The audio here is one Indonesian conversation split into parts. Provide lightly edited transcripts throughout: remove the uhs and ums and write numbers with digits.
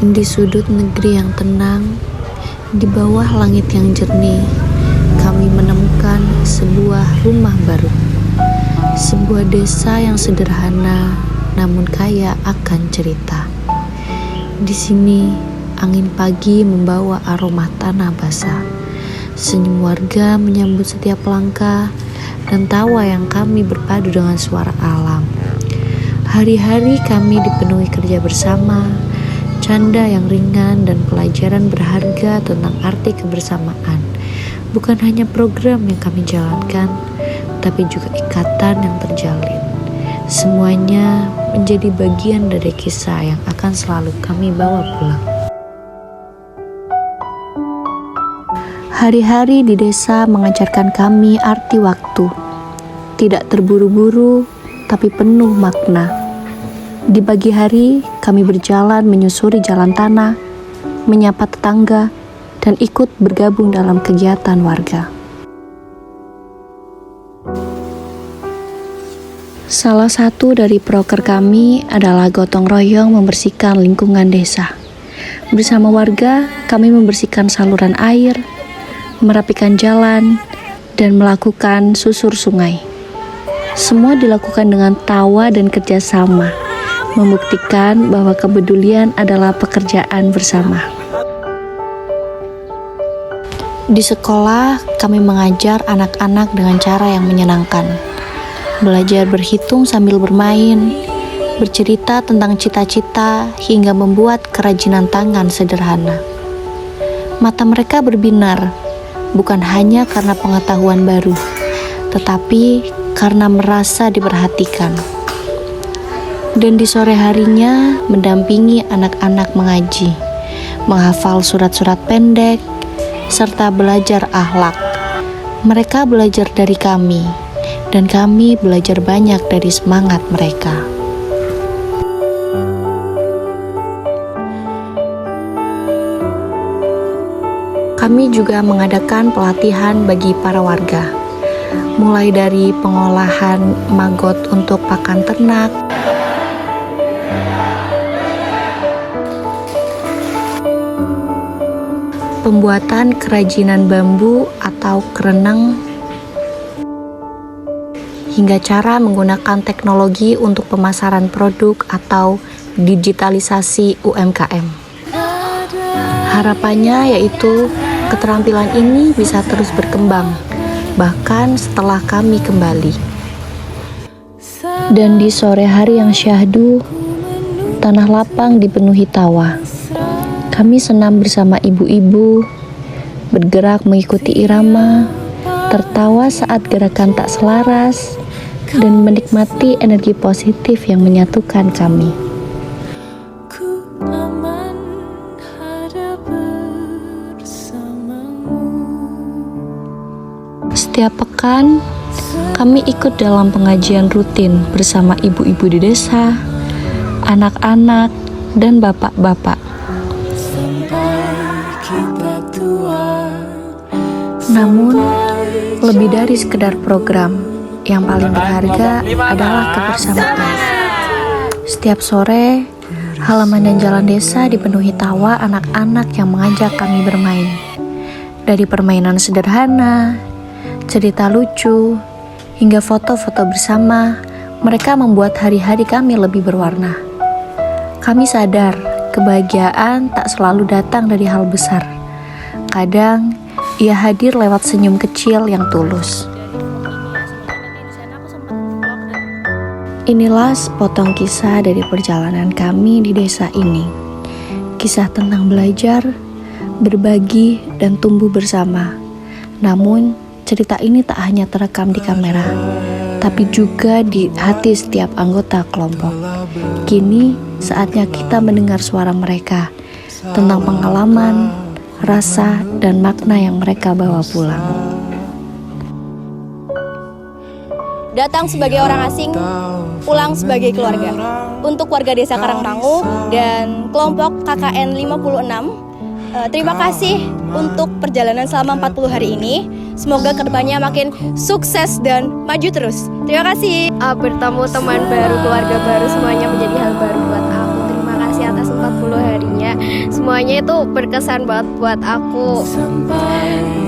Di sudut negeri yang tenang, di bawah langit yang jernih, kami menemukan sebuah rumah baru. Sebuah desa yang sederhana namun kaya akan cerita. Di sini, angin pagi membawa aroma tanah basah. Senyum warga menyambut setiap langkah dan tawa yang kami berpadu dengan suara alam. Hari-hari kami dipenuhi kerja bersama, canda yang ringan dan pelajaran berharga tentang arti kebersamaan. Bukan hanya program yang kami jalankan, tapi juga ikatan yang terjalin. Semuanya menjadi bagian dari kisah yang akan selalu kami bawa pulang. Hari-hari di desa mengajarkan kami arti waktu. Tidak terburu-buru, tapi penuh makna. Di pagi hari, kami berjalan menyusuri jalan tanah, menyapa tetangga, dan ikut bergabung dalam kegiatan warga. Salah satu dari proker kami adalah gotong royong membersihkan lingkungan desa. Bersama warga, kami membersihkan saluran air, merapikan jalan, dan melakukan susur sungai. Semua dilakukan dengan tawa dan kerjasama, membuktikan bahwa kepedulian adalah pekerjaan bersama. Di sekolah, kami mengajar anak-anak dengan cara yang menyenangkan. Belajar berhitung sambil bermain, bercerita tentang cita-cita, hingga membuat kerajinan tangan sederhana. Mata mereka berbinar, bukan hanya karena pengetahuan baru, tetapi karena merasa diperhatikan. Dan di sore harinya mendampingi anak-anak mengaji, menghafal surat-surat pendek, serta belajar akhlak. Mereka belajar dari kami, dan kami belajar banyak dari semangat mereka. Kami juga mengadakan pelatihan bagi para warga, mulai dari pengolahan maggot untuk pakan ternak, pembuatan kerajinan bambu atau kereneng, hingga cara menggunakan teknologi untuk pemasaran produk atau digitalisasi UMKM. Harapannya yaitu keterampilan ini bisa terus berkembang, bahkan setelah kami kembali. Dan di sore hari yang syahdu, tanah lapang dipenuhi tawa. Kami senam bersama ibu-ibu, bergerak mengikuti irama, tertawa saat gerakan tak selaras, dan menikmati energi positif yang menyatukan kami. Setiap pekan, kami ikut dalam pengajian rutin bersama ibu-ibu di desa, anak-anak, dan bapak-bapak. Namun, lebih dari sekedar program, yang paling berharga adalah kebersamaan. Setiap sore, halaman dan jalan desa dipenuhi tawa anak-anak yang mengajak kami bermain. Dari permainan sederhana, cerita lucu, hingga foto-foto bersama, mereka membuat hari-hari kami lebih berwarna. Kami sadar, kebahagiaan tak selalu datang dari hal besar. Kadang, ia hadir lewat senyum kecil yang tulus. Inilah sepotong kisah dari perjalanan kami di desa ini. Kisah tentang belajar, berbagi, dan tumbuh bersama. Namun, cerita ini tak hanya terekam di kamera, tapi juga di hati setiap anggota kelompok. Kini, saatnya kita mendengar suara mereka tentang pengalaman, rasa, dan makna yang mereka bawa pulang. Datang sebagai orang asing, pulang sebagai keluarga. Untuk warga desa Karangmangu dan kelompok KKN 56, terima kasih untuk perjalanan selama 40 hari ini. Semoga kedepannya makin sukses dan maju terus. Terima kasih. Bertemu teman baru, keluarga baru, semuanya menjadi hal baru buat aku. Terima kasih atas 40 40 harinya. Semuanya itu berkesan banget buat aku.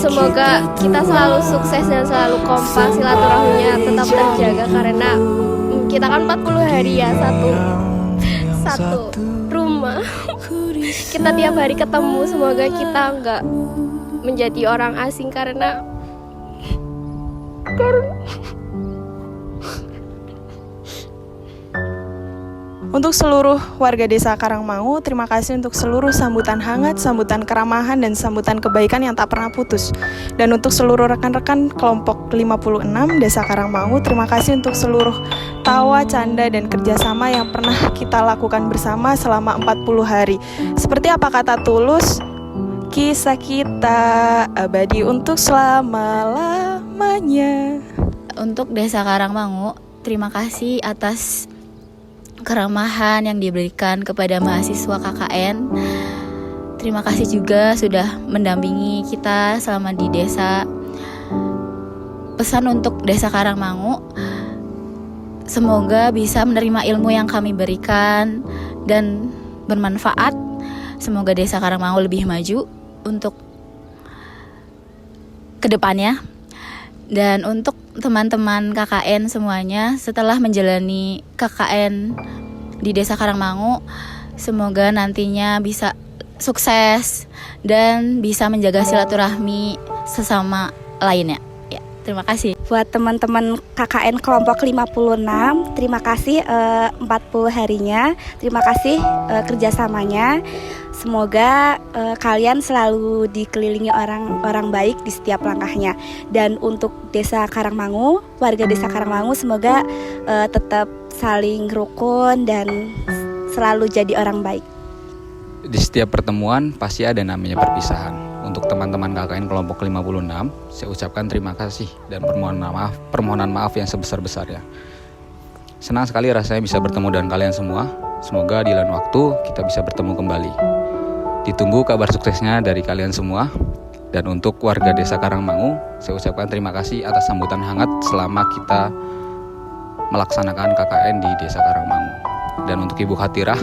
Semoga kita selalu sukses dan selalu kompak, silaturahminya tetap terjaga karena kita kan 40 hari ya satu rumah. Kita tiap hari ketemu, semoga kita nggak menjadi orang asing karena Untuk seluruh warga desa Karangmangu, terima kasih untuk seluruh sambutan hangat, sambutan keramahan, dan sambutan kebaikan yang tak pernah putus. Dan untuk seluruh rekan-rekan kelompok 56 desa Karangmangu, terima kasih untuk seluruh tawa, canda, dan kerjasama yang pernah kita lakukan bersama selama 40 hari. Seperti apa kata Tulus, kisah kita abadi untuk selama-lamanya. Untuk desa Karangmangu, terima kasih atas keramahan yang diberikan kepada mahasiswa KKN. Terima kasih juga sudah mendampingi kita selama di desa. Pesan untuk desa Karangmangu, semoga bisa menerima ilmu yang kami berikan dan bermanfaat. Semoga desa Karangmangu lebih maju untuk kedepannya. Dan untuk teman-teman KKN semuanya, setelah menjalani KKN di desa Karangmangu, semoga nantinya bisa sukses dan bisa menjaga silaturahmi sesama lainnya. Ya, terima kasih. Buat teman-teman KKN kelompok 56, terima kasih 40 harinya, terima kasih kerjasamanya. Semoga kalian selalu dikelilingi orang-orang baik di setiap langkahnya. Dan untuk desa Karangmangu, warga desa Karangmangu, semoga tetap saling rukun dan selalu jadi orang baik. Di setiap pertemuan pasti ada namanya perpisahan. Untuk teman-teman KKN kelompok 56, saya ucapkan terima kasih dan permohonan maaf yang sebesar-besarnya. Senang sekali rasanya bisa bertemu dengan kalian semua. Semoga di lain waktu kita bisa bertemu kembali. Ditunggu kabar suksesnya dari kalian semua. Dan untuk warga desa Karangmangu, saya ucapkan terima kasih atas sambutan hangat selama kita melaksanakan KKN di desa Karangmangu. Dan untuk Ibu Khatirah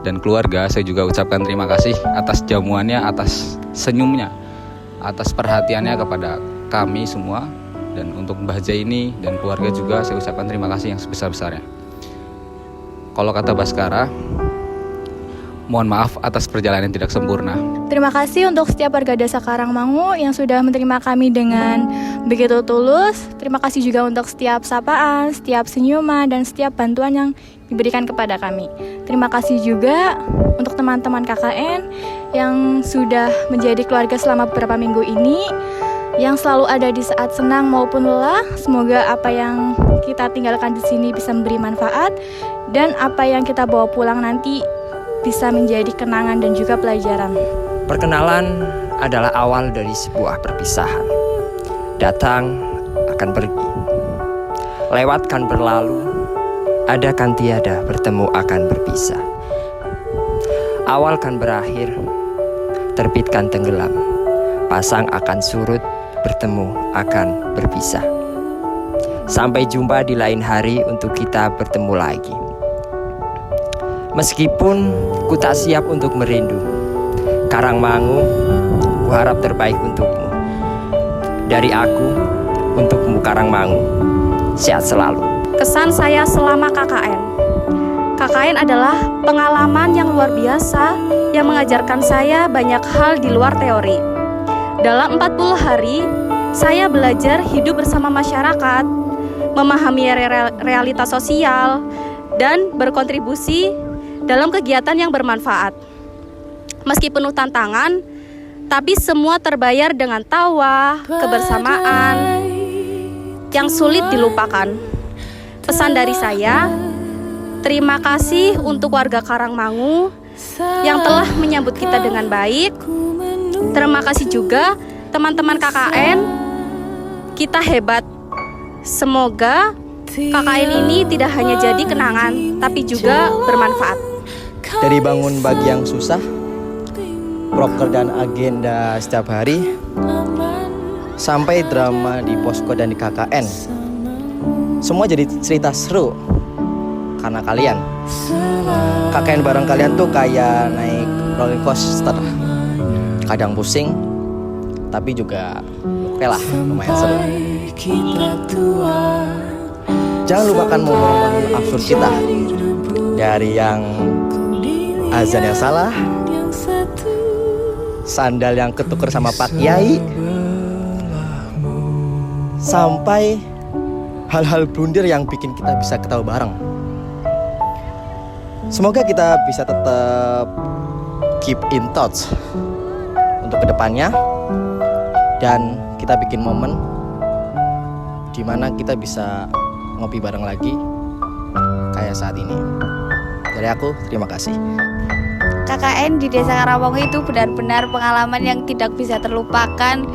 dan keluarga, saya juga ucapkan terima kasih atas jamuannya, atas senyumnya, atas perhatiannya kepada kami semua. Dan untuk Mbah Zaini dan keluarga juga saya ucapkan terima kasih yang sebesar-besarnya. Kalau kata Baskara, mohon maaf atas perjalanan yang tidak sempurna. Terima kasih untuk setiap warga desa Karangmangu yang sudah menerima kami dengan begitu tulus. Terima kasih juga untuk setiap sapaan, setiap senyuman, dan setiap bantuan yang diberikan kepada kami. Terima kasih juga untuk teman-teman KKN yang sudah menjadi keluarga selama beberapa minggu ini, yang selalu ada di saat senang maupun lelah. Semoga apa yang kita tinggalkan di sini bisa memberi manfaat, dan apa yang kita bawa pulang nanti bisa menjadi kenangan dan juga pelajaran. Perkenalan adalah awal dari sebuah perpisahan. Datang akan pergi, lewat kan berlalu, ada kan tiada, bertemu akan berpisah. Awal kan berakhir, terbit kan tenggelam, pasang akan surut, bertemu akan berpisah. Sampai jumpa di lain hari untuk kita bertemu lagi. Meskipun ku tak siap untuk merindu, Karangmangu, ku harap terbaik untukmu. Dari aku, untukmu Karangmangu, sehat selalu. Kesan saya selama KKN. KKN adalah pengalaman yang luar biasa yang mengajarkan saya banyak hal di luar teori. Dalam 40 hari, saya belajar hidup bersama masyarakat, memahami realitas sosial, dan berkontribusi dalam kegiatan yang bermanfaat. Meski penuh tantangan, tapi semua terbayar dengan tawa, kebersamaan yang sulit dilupakan. Pesan dari saya, terima kasih untuk warga Karangmangu yang telah menyambut kita dengan baik. Terima kasih juga teman-teman KKN, kita hebat. Semoga KKN ini tidak hanya jadi kenangan, tapi juga bermanfaat. Dari bangun pagi yang susah, proker dan agenda setiap hari, sampai drama di posko dan di KKN, semua jadi cerita seru. karena kalian. KKN bareng kalian tuh kayak naik roller coaster. Kadang pusing, tapi juga oke lah, lumayan seru. Jangan lupakan momen-momen absurd kita. Dari yang azan yang salah, sandal yang ketuker sama Pak Kiai, sampai hal-hal blunder yang bikin kita bisa ketawa bareng. Semoga kita bisa tetap keep in touch untuk kedepannya, dan kita bikin momen dimana kita bisa ngopi bareng lagi kayak saat ini. Dari aku, terima kasih. KKN di Desa Karangmangu itu benar-benar pengalaman yang tidak bisa terlupakan,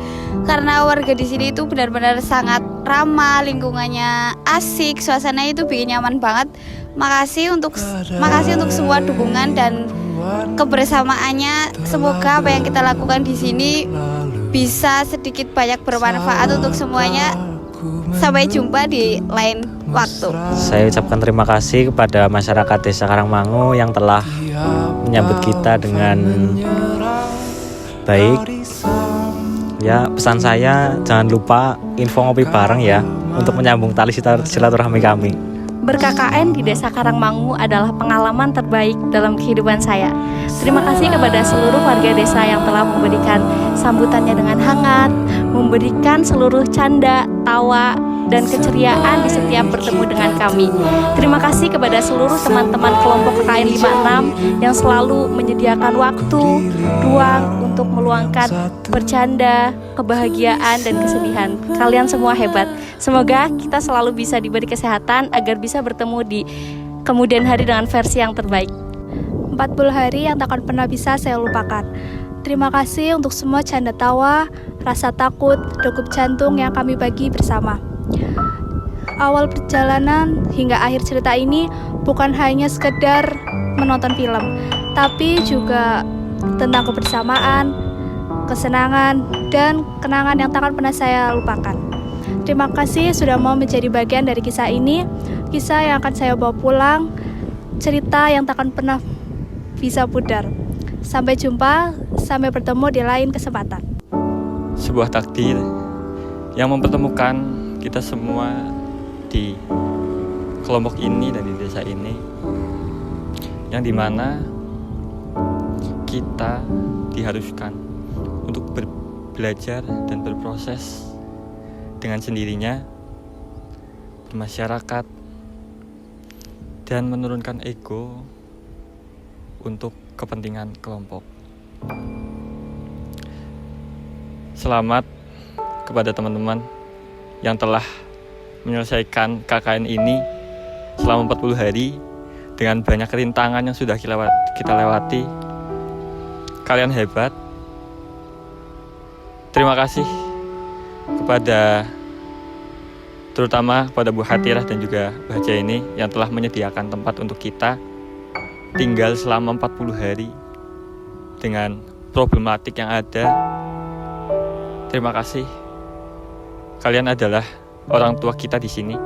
karena warga di sini itu benar-benar sangat ramah, lingkungannya asik, suasananya itu bikin nyaman banget. Makasih untuk semua dukungan dan kebersamaannya. Semoga apa yang kita lakukan di sini bisa sedikit banyak bermanfaat untuk semuanya. Sampai jumpa di lain waktu. Saya ucapkan terima kasih kepada masyarakat Desa Karangmangu yang telah menyambut kita dengan baik. Ya, pesan saya jangan lupa info ngopi bareng ya, untuk menyambung tali silaturahmi kami. Ber-KKN di Desa Karangmangu adalah pengalaman terbaik dalam kehidupan saya. Terima kasih kepada seluruh warga desa yang telah memberikan sambutannya dengan hangat, memberikan seluruh canda, tawa, dan keceriaan di setiap bertemu dengan kami. Terima kasih kepada seluruh teman-teman kelompok KKN 56 yang selalu menyediakan waktu, ruang untuk meluangkan bercanda, kebahagiaan, dan kesedihan. Kalian semua hebat. Semoga kita selalu bisa diberi kesehatan agar bisa bertemu di kemudian hari dengan versi yang terbaik. 40 hari yang tak akan pernah bisa saya lupakan. Terima kasih untuk semua canda tawa, rasa takut, degup jantung yang kami bagi bersama. Awal perjalanan hingga akhir cerita ini bukan hanya sekedar menonton film, tapi juga tentang kebersamaan, kesenangan, dan kenangan yang tak akan pernah saya lupakan. Terima kasih sudah mau menjadi bagian dari kisah ini, kisah yang akan saya bawa pulang, cerita yang tak akan pernah bisa pudar. Sampai jumpa, sampai bertemu di lain kesempatan. Sebuah takdir yang mempertemukan kita semua di kelompok ini dan di desa ini, yang dimana kita diharuskan untuk belajar dan berproses dengan sendirinya, bermasyarakat, dan menurunkan ego untuk kepentingan kelompok. Selamat kepada teman-teman yang telah menyelesaikan KKN ini selama 40 hari dengan banyak rintangan yang sudah kita lewati. Kalian hebat. Terima kasih terutama kepada Bu Hatirah dan juga Mbah Jaini yang telah menyediakan tempat untuk kita tinggal selama 40 hari dengan problematik yang ada. Terima kasih. Kalian adalah orang tua kita di sini.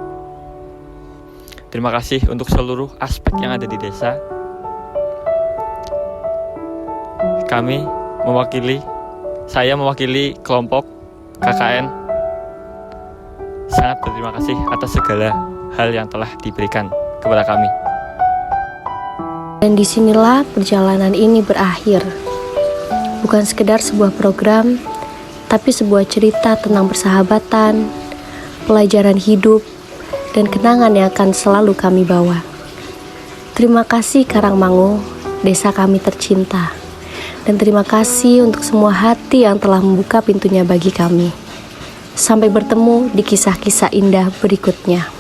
Terima kasih untuk seluruh aspek yang ada di desa. Saya mewakili kelompok KKN sangat berterima kasih atas segala hal yang telah diberikan kepada kami. Dan disinilah perjalanan ini berakhir. Bukan sekedar sebuah program, tapi sebuah cerita tentang persahabatan, pelajaran hidup, dan kenangan yang akan selalu kami bawa. Terima kasih Karangmangu, desa kami tercinta. Dan terima kasih untuk semua hati yang telah membuka pintunya bagi kami. Sampai bertemu di kisah-kisah indah berikutnya.